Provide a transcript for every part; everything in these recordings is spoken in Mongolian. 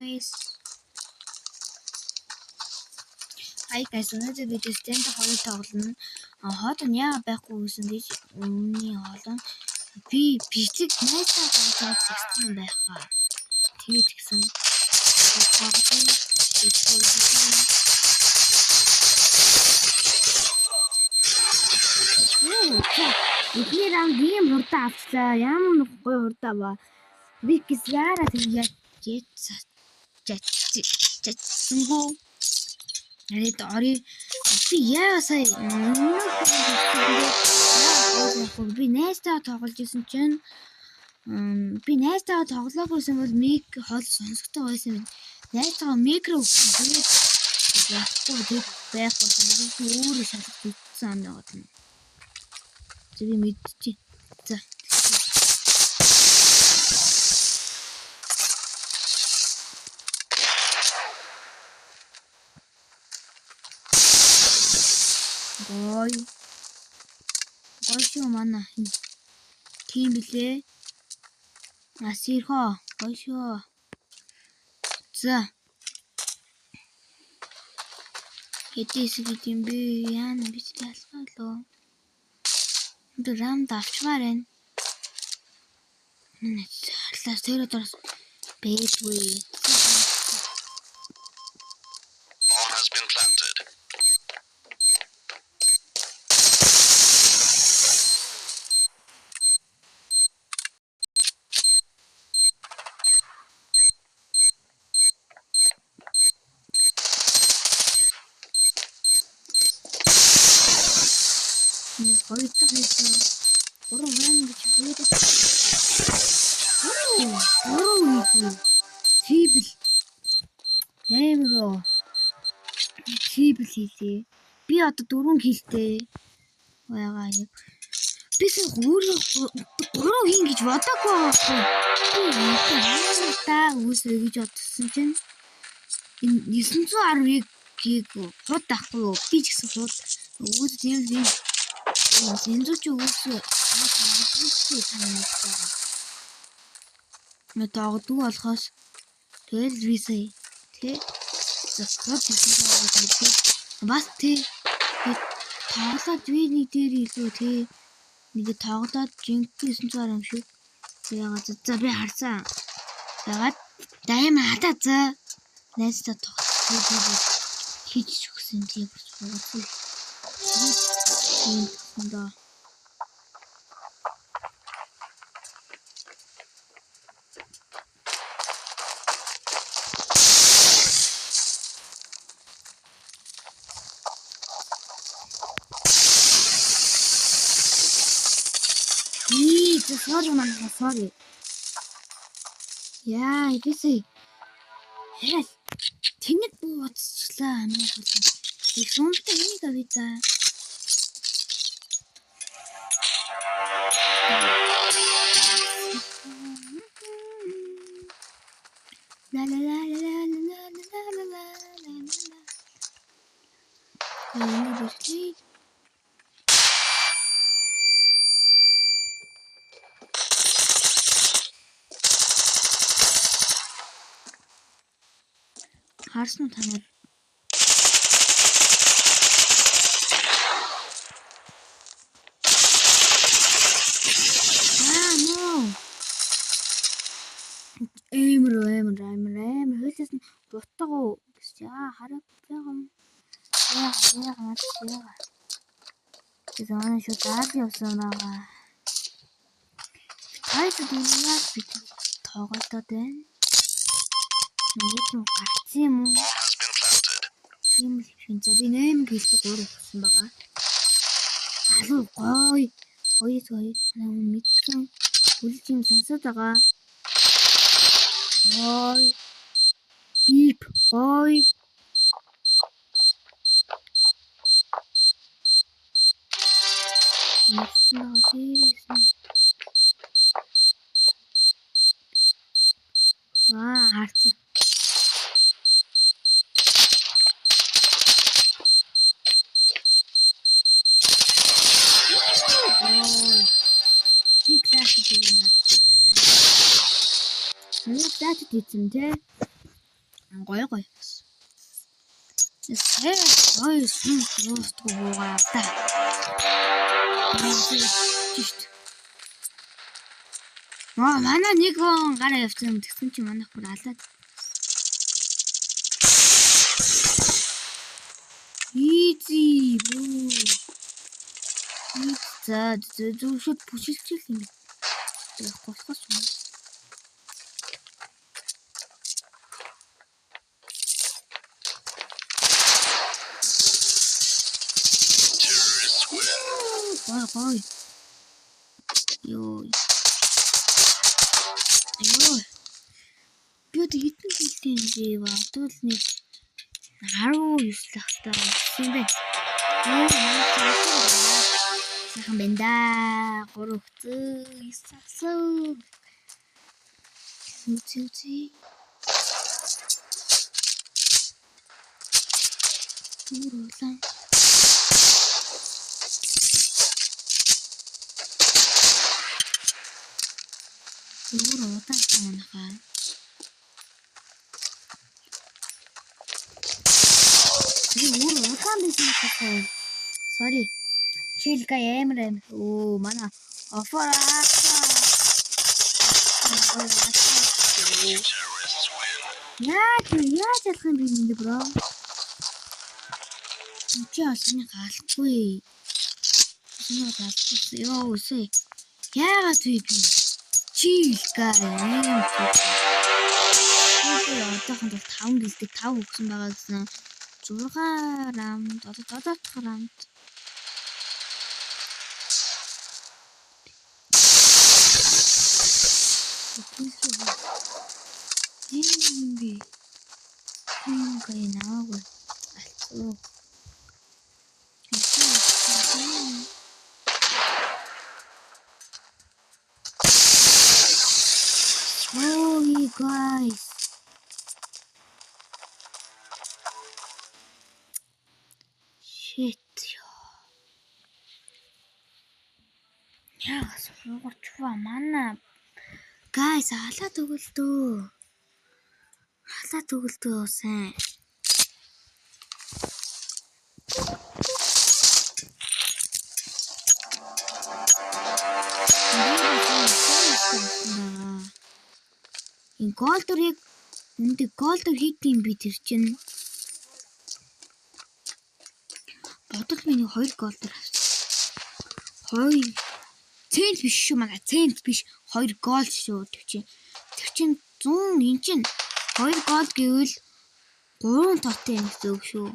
Hi guys, өнөөдөр видео stand хоёр тоглоно. Хот нь яа байхгүй гэсэн гэж өмнөний хоолон би бицэг найсаа тоглоод тэгсэн байхаа. Тэгээд тэгсэн. Эхний раунд ийм хурдан авчлаа. Ямар нөхгүй хурдан ба. Би гисяра тэгээд жатсангу. Нарид ори би яасаа би найстаа тоглож исэн чинь би найстаа тоглоогүйсэн бол миг хол сонсогтой байсан. Найстаа микро тэгээд байхгүй би өөрөө шалгаж үзсэн юм байна. Би мэдчихэ. За. Ой шүү мана тийм билээ. Асирхоо ой шүү. За хэдийс гэдэм би яана бич ялгаалаа. Би рам давчмаар байна. Харлаа тэр дөрс бэдвэ. Хоёртой хийсэн. Уран ван гэж хэлээд. Тибл. Эмроо. Тибл хийлээ. Би одоо 4 килтэй. Яагаа юм. Би өөрөө 3 хийн гэж бодоагүй байхгүй. Би та үсрэ гэж бодсон чинь 910-ыг хурд ахгүй юу? Би ч гэсэн хурд үс тийм зинзүүч үсээ мэдээгүй болохоос тэгэл висээ тий зөвхөн тийм бас тий тоглоод виний дээр илүү тий нэг тоглоод жинхэнэ 900 юм шиг яагаад за би харсан яагаад дайм хатаа за найстаа тоглох хийж өгсөн тийм болчихсон да. Sorry. Яа, идэсэй. Яа. Тэнэг бууцчлаа амиа хол. Их сумтай энийг авъя. La la la la la la la la la la. Харсан уу та нар? Эмэр хөлөөс нь дутгуу гэж хараад байгаа юм. Яа. Зүүн шүү даад явсан байгаа. Хайд дуусаад би тоглоод байна. Нэг нь гарц юм уу? Тийм л шин за би 8 гэлтэй 3 өгсөн байгаа. Алуу гоё. Мэдсэн. Үлж юм сонсоод байгаа. Ой. Бип ой. Мэдсэн. Харц. Би класс хийгнэ. Нэг дат дийсэн те. Гоё. Ой, сүнслэстгүй буугаа та. Манай нэг гон гараа явсан гэсэн чи манайх бүр алаад. Easy. За зөвшөд бүшилчих юм. Яг гоцгоч юм. Ой. Ёо. Би одоо хитэн хитэн зэв адуул нэг 19 лахтаа юм бэ. Сайхан бэнда 3 хөцөө сасуу. Үгүй. Гүрүүлэн. Удаан. Sorry. Чилка ямрэн. Оо мана офора. Яаж ялах юм бэ энэ бро? Чи асны галахгүй. Ёо үсэ. Яагаад вэ би? Чилка юм. Одоохон 5 гэлдэг 5 өгсөн байгаа гэсэн 6 рамд одоо 7 рамд Инби ингүй наагүй алцуу Oh you guys shit яа сургуучваа мана guys халаад өгөлдөө сайн энэ голдорыг үнэндээ голдор хийдгийм би тэр чинь бодол миний 2 голдор авсан 2 цент биш шүү мага цент биш 2 гол шүү тэр чинь 100 эн чинь 2 гол гэвэл 3 тоотой юм гэсэн үг шүү.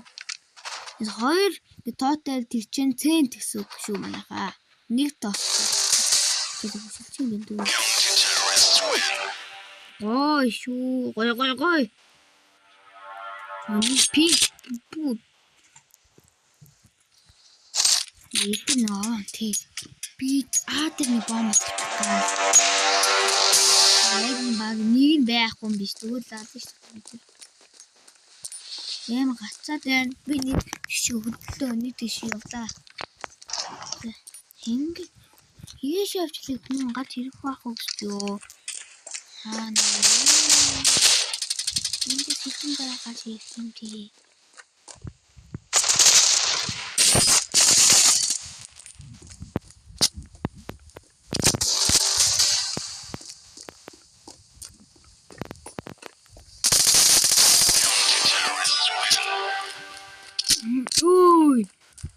2 тоотой тэр чинь цент гэсэн үг шүү манайхаа. 1 тоо. Тэр бүсэлчин гэнэ. Ой шүү. Гой. Пи. Ипноо тий. Би аадрны бомб татгаа. Баг нэг байхгүй юм биш тэгвэл лаад шүү. Яам гацаад байна. Би нэг шиг хөдлөө нэг тийш явлаа. Хинг ийш явчлаа хүн гад хэрэг байх уу гэж юу. Аа наа. Энд сэтгэн байгаас ирсэн тий.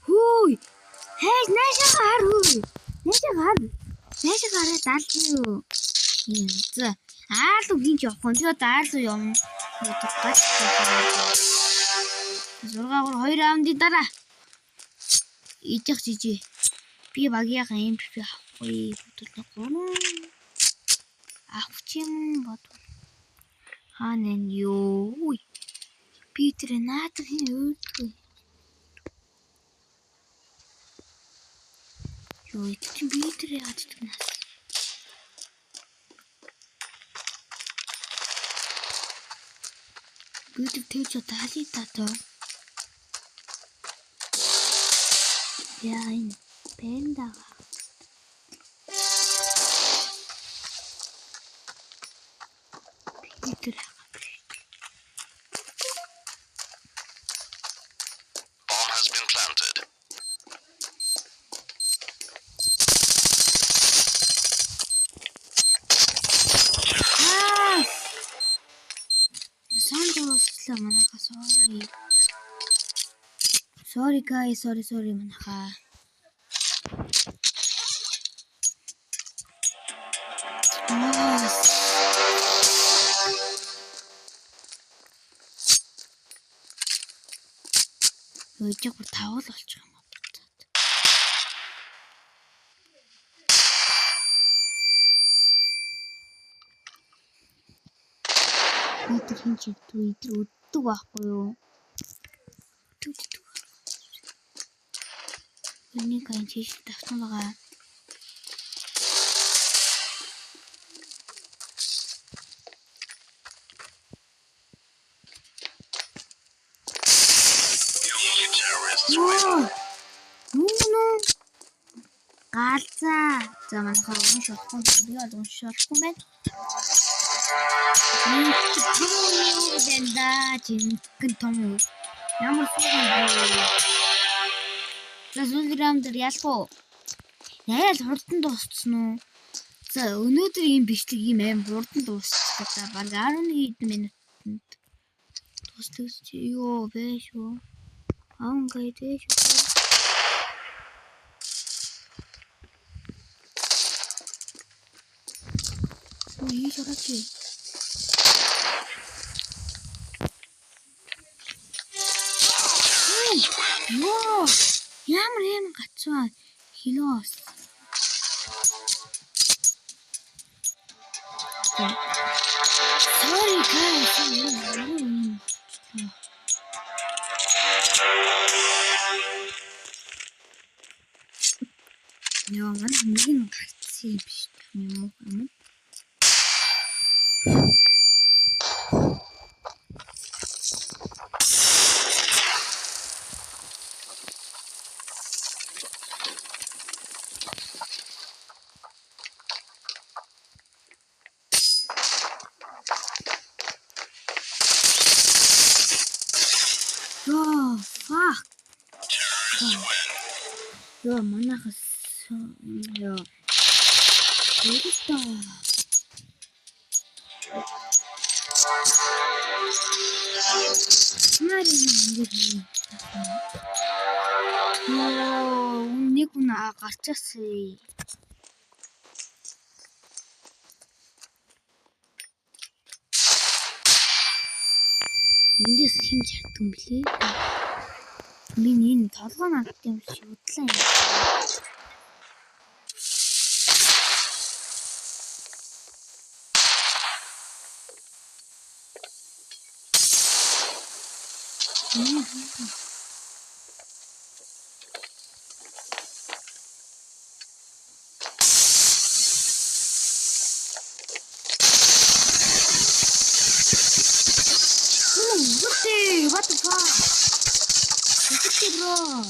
Хүй. Хей, наашаа гараад алгүй. За, аалуу гинж явах нь. Тэгээд аалуу юм. Гад. 6-2 раунди дараа. Ижих жижи. Би багийнхаа MVP авахгүй. Бүтэлний 3. Авч юм бод. Хаанаа юу? Би тэр наадахын өөдгөө. Ёо, чи би тэр яадаг юм. Бид тэгж таалий татаа. Яа ин пенда. Питер. дуслаа манайхаа sorry guys sorry манайхаа Өчиг бүр тавал болчих юм уу? Өдөр хин ч өддөг байхгүй юу? Энийг ань чийж тавсан байгаа. Галзаа. За манайхаа уншуулахгүй би бол уншуулахгүй байна. Дэнда жинхэнэ том уу. Ямар фон бэ? За сүлгэрэмдэр ялгуу. Яа л хурдан дууссан уу? За өнөөдөр ийм бичлэг ийм аим хурдан дуусчихлаа. За баг 11 минутанд дуусдаг чи юу вэ шүү? Ангай дээ шүү. Ой жорочи. Йоо! Ямар гацваа хилоос. Sorry guys. Яа, нэг нь гарцсан биш юм уу? Oh, fuck. Yo, манайхас yo. Өөртөө. Нэг хүн гарчаасаа. Эндээс хин чардсан юм блэ? Миний энэ толгой надад юм шиг удлаа юм. What the fuck? What bro?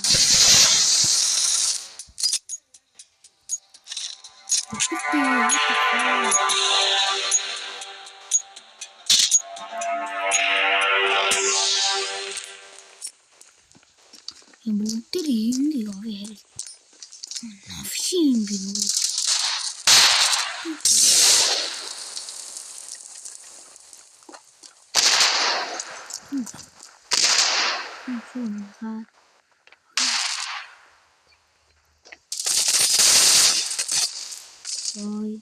Yung buti rin, hindi ko kaya. Nafshin, binu. Ôi.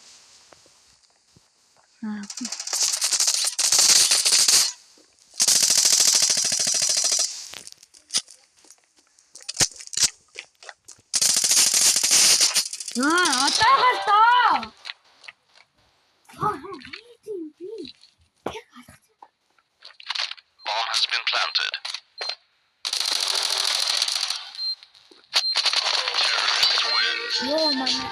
어떡할 또? Bomb has been planted. Terrorist wins. Yo, mama,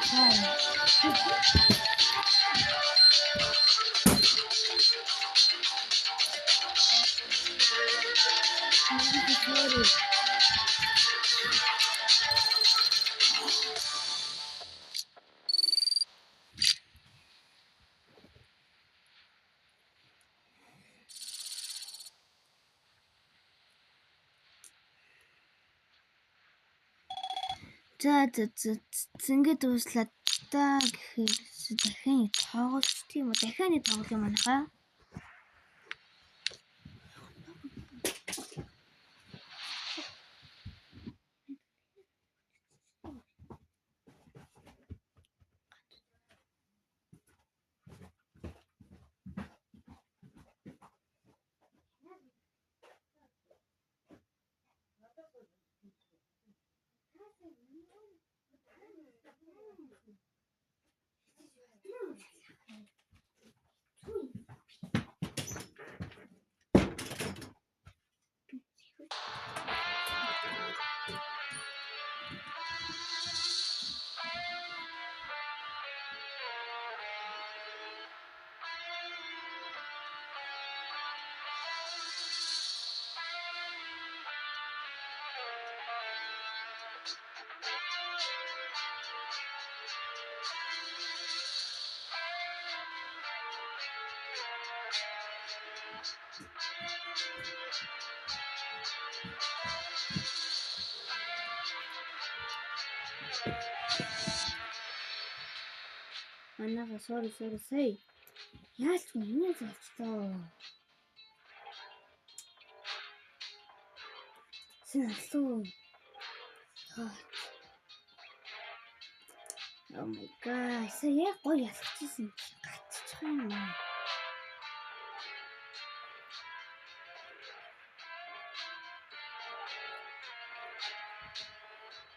За ингээд дуслаа та гэхээр дахин тоглолт тийм үү? Дахин тоглох юм анаха. Манайха sorry сая. Яаж ч миний залцлаа. Сэнслүү. Oh my god. Сая гоё ялчихсан. Гацчих юм.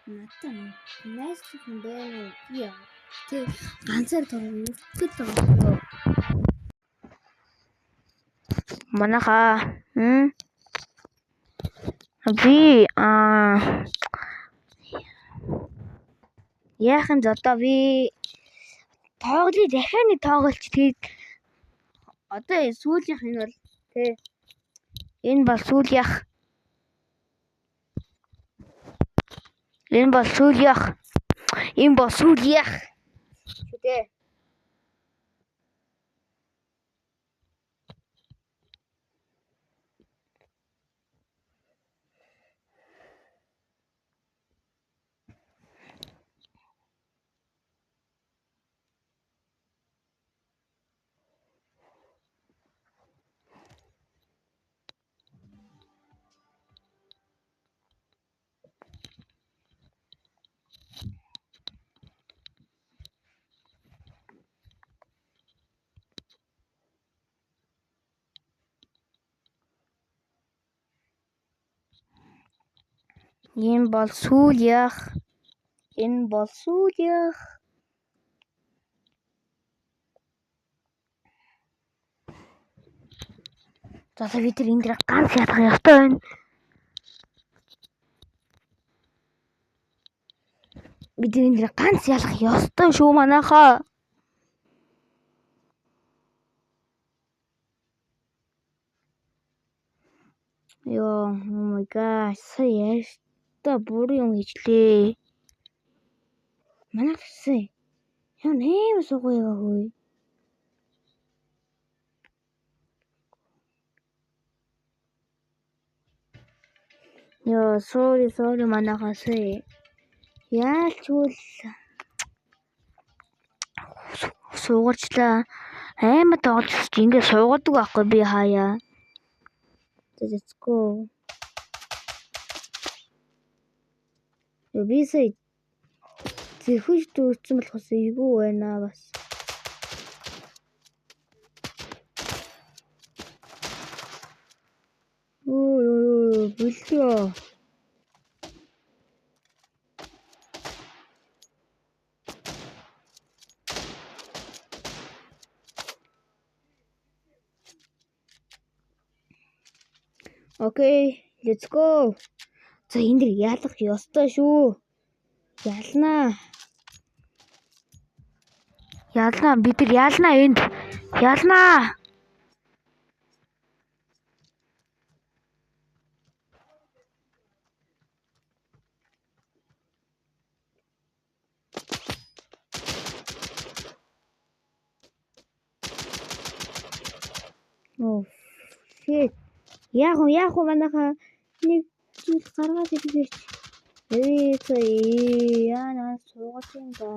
Натан найсхан байна. Яа. Тэг ганцаар төрөв үсгэд байгаа. Манайха би яахан зодоо би тоглоё дахиад нэг тоглолч тэгээд одоо сүүлийнх энэ бол тий энэ бол сүүлийнх тий энэ бол сүүлийнх. За бид тэр энэ дээр ганц ялах ёстой байна. Бид энэ дээр ганц ялах ёстой шүү манайхаа. Ёо, oh my god. Сая та бүрэн юм хийчлээ. Манайх сая. Яа нэм сугойгаа хөөе. Ёо, sorry манайхаа сая. Яалчгүй суугачлаа. Аймаа тоглож ингэ суугадаг байхгүй би хаяа. Let's go. Би сая зэхэж дүүрсэн болохоос эйгүү байна бас. Өө бүлээ. Окей, let's go. За энэ дэр ялах ёстой шүү. Ялнаа. Бид нар ялнаа энд. Ялнаа. Oh shit. Яг манайхаа нэг зүйл гаргаад ирэвч. Яана суугаад юм да.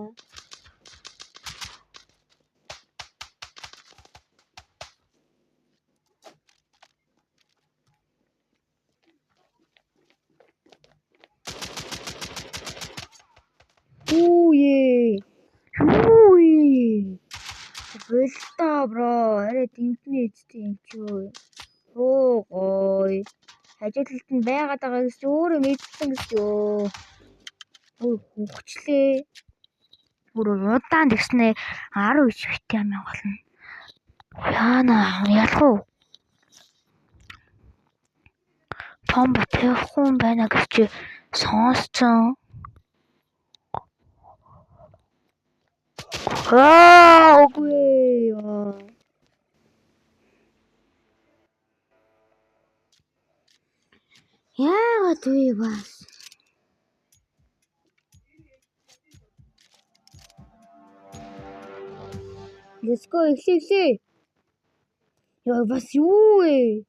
Болтой бро. Арай тэмтний эцтэй юм чи юу. Гой. Ажилтнууд нь байгаад байгаа гэж өөрөө мэдсэн гэж юу. Хөвчлээ. Бүр удаан тэгснэ 19 бит юм болно. Яана ялах уу? Том бэхэн байна гэж сонсцсон. Үгүй. Яагаад вэ бас? Let's go эхлэе. Яа бас юу вэ?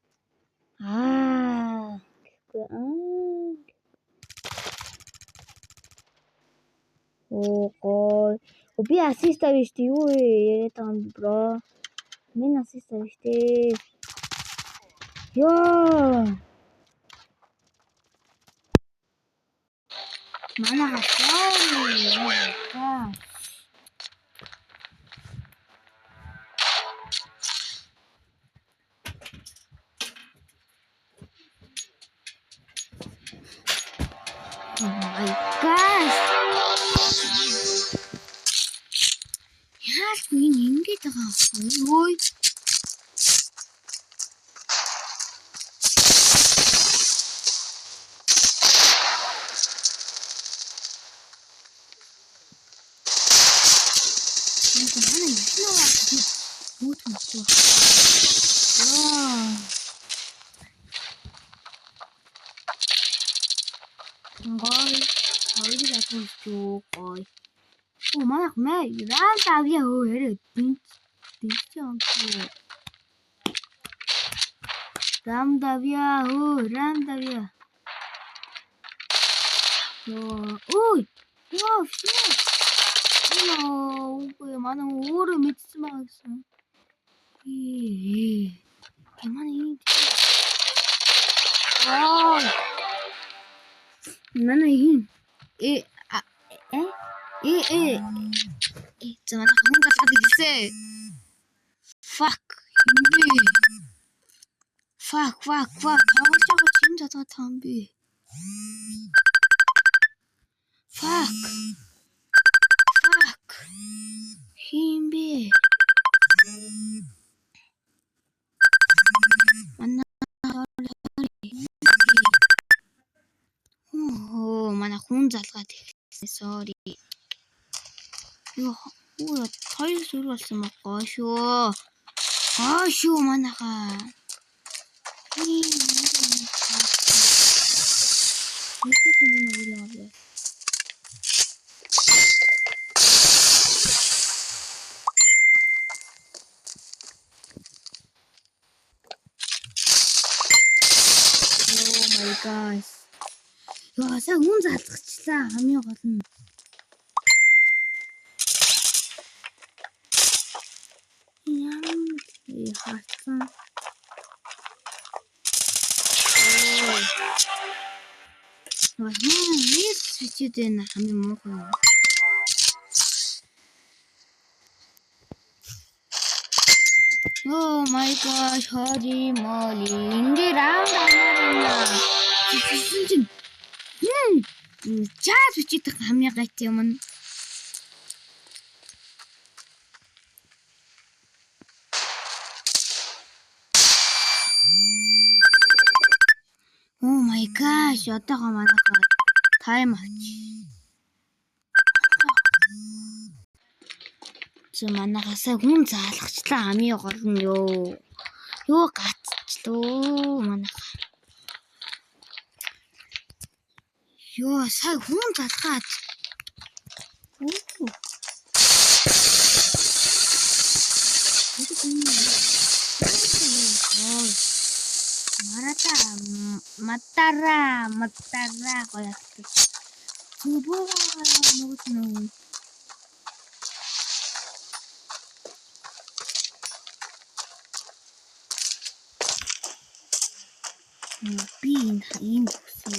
Би ассист авъя штэ юу вэ яриад байгаа юм бро. Минь ассист авъя штэ. Ёо. Манайха sorry. Oh my gosh. Яах вэ ингэж байгаа ой. Ngồi thử đi là tôi chuột rồi. Ủa má mặt mẹ ra tao giờ để được tiếng cho chuột. Ram Davia Ram Davia. Ôi wow shit. Hello 왜 많은 오를 믿지 마겠어. 개만이. 와. 나는 있잖아 혼자 가득 있어. Fuck. Fuck. 저거 진짜 다 담비. Fuck. 힘비. 만나. манай хүн залгаад ихсэн sorry. Юу хоёр зүрх болсон ба гоо шүү манайхаа. Oh my gosh. Яасаа хүн залгачлаа хамгийн гол нь. Хатсан. Yes, switch-тэй хамгийн муухай. Oh my gosh, holy moly. Ингээ раунд аваарна. Чинь. Чаа switch-тэй хамгийн гайт юм. Oh my gosh, одоогоо манайхаа тайм авч. Манайхаасаа хүн заалгачлаа хамгийн гол нь юу гацчлоо манайхаа. Сая хүн залгаад. Матара гоёс. Зүбүүгээ нүгнүү. Би энэ хүсв.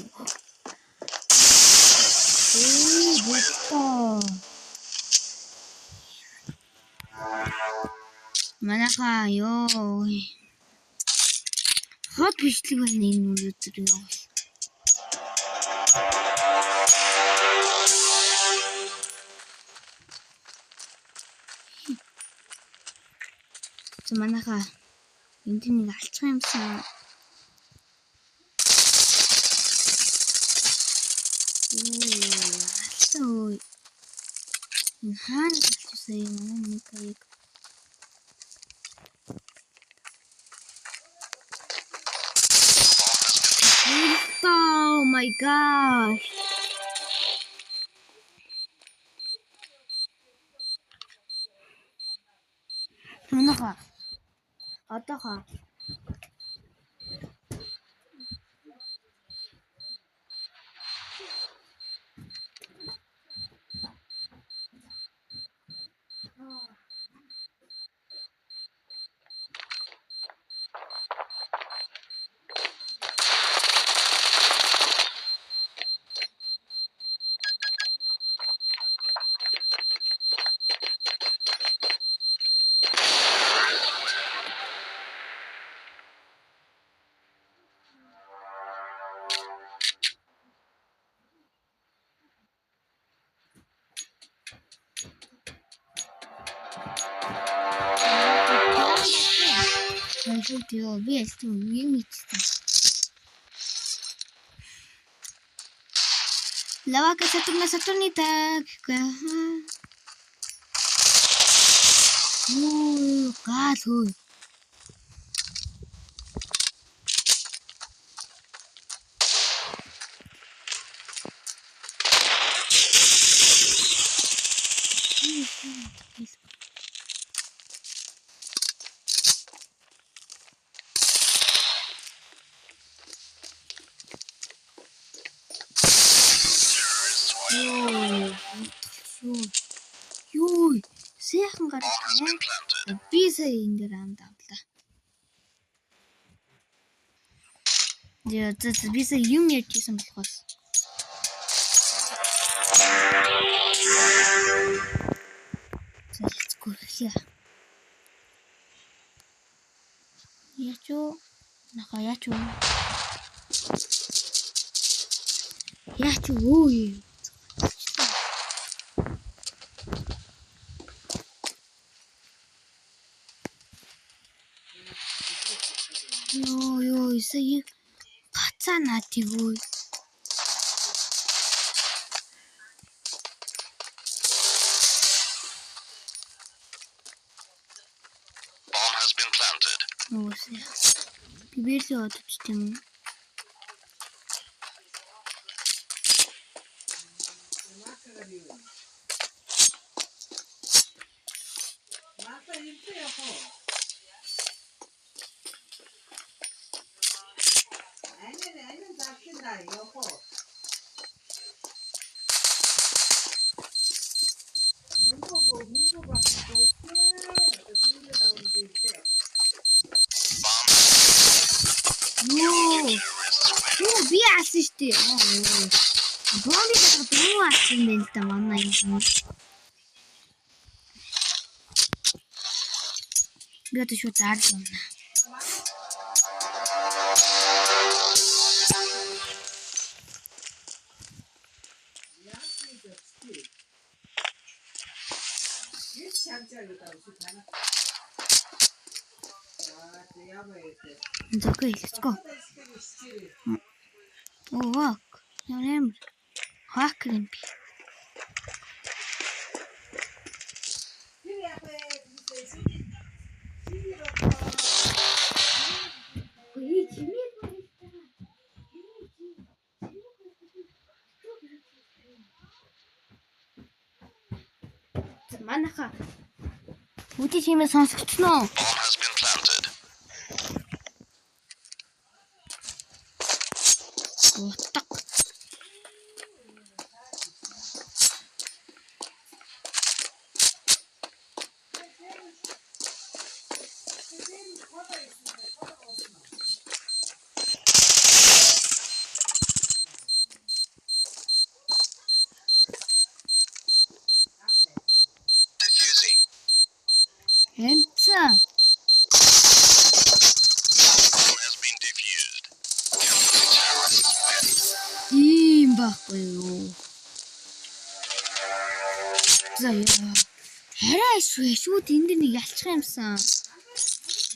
Манайхаа хот бичлэг байна энэ өнөөдөр ёо. Манайхаа энд нэг алчих юмсан. Ой. Энэ хаана алчихсан юм нэг яг. Oh my gosh. Манайхаа одоохоо Ёо би ялсан юм ичсэн. Лавака Сатурны так. Гал хөө. Юу сайхан гараад байна. Би сая энэ дээр ам давлаа. Яа би сая юм ярьжсэн болохоос. Зэлцгүй хээ. Яачуу наха яачуу. Яачуу өө. Ёо сая гацаа наатиггүй. Bomb has been planted. Нөөсөө. Би бэрсээ одож тийм үү? Юу би аасан штэ. Бомби гэдэг дуу аасан юм л да манай юм. Гад шүү заарч байна. Okay, let's go. Oh, walk. Your name. Walk, Limpy. Манаха. Үгүй чимээ сонсогчноо. Bomb has been planted. Утга. Diffusing. Энцэн. Bomb has been defused. Counter-terrorists win. Ийм байхгүй юу. За яа. Хараа шүүд энэ дэр нэг ялчих юмсан.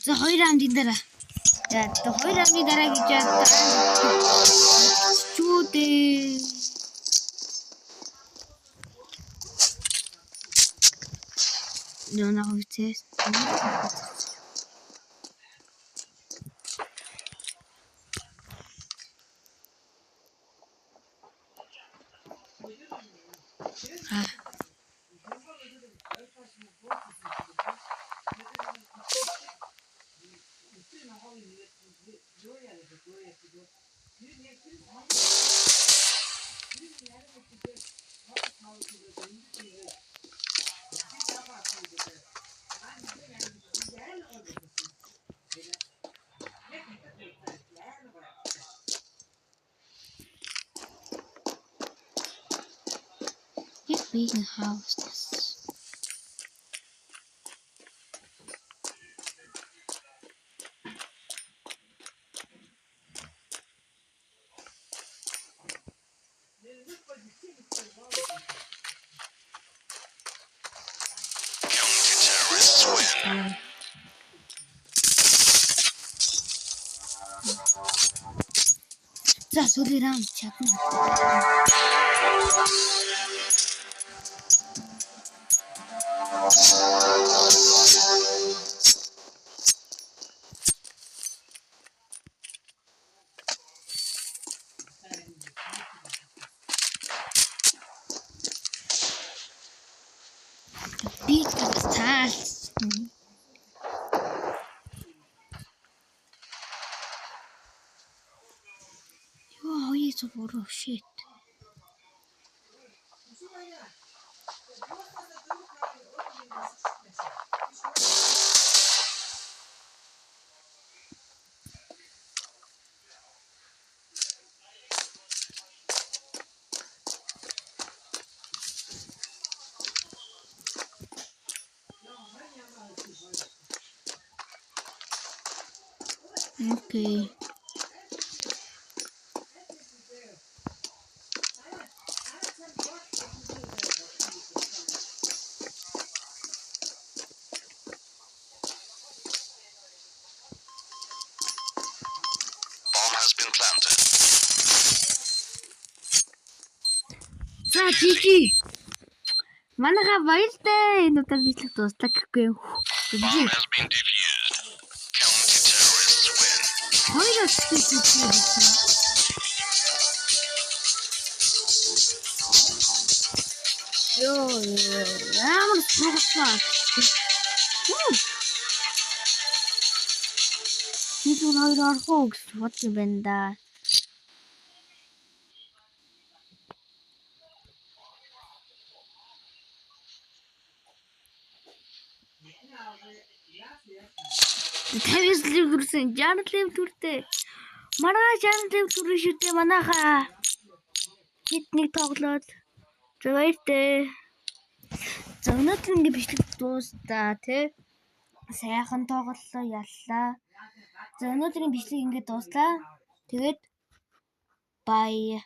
За 2 раундын дараа. За 2 раундын дараа гэж яа. Шүүдээ. Ноноо үтээс. Big house. Counter-terrorists win. За сүүлийн раунд чадна. Би таас. Ёо, яа буруу shit. Окей. Bomb has been planted. За жижи. Манайха баяртай энэ удаа бичлэг дуслаа гэхгүй юм. Bomb has been defused. Counter-terrorists win. Хоёроо сэтгэл. Ёо, ямар согсоо. Бид хоёр орхоо гэж бодож байна да. Тавис лүрсэн жанлэв түртэй. Маргаа жанлэв түр шүтээ манайхаа. Хит нэг тоглоод. За баяртай. За өнөөдөр ингэ бичлэг дуустаа тий. Сайхан тоглолоо яллаа. За өнөөдрийн бичлэг ингэ дуслаа. Тэгээд бай.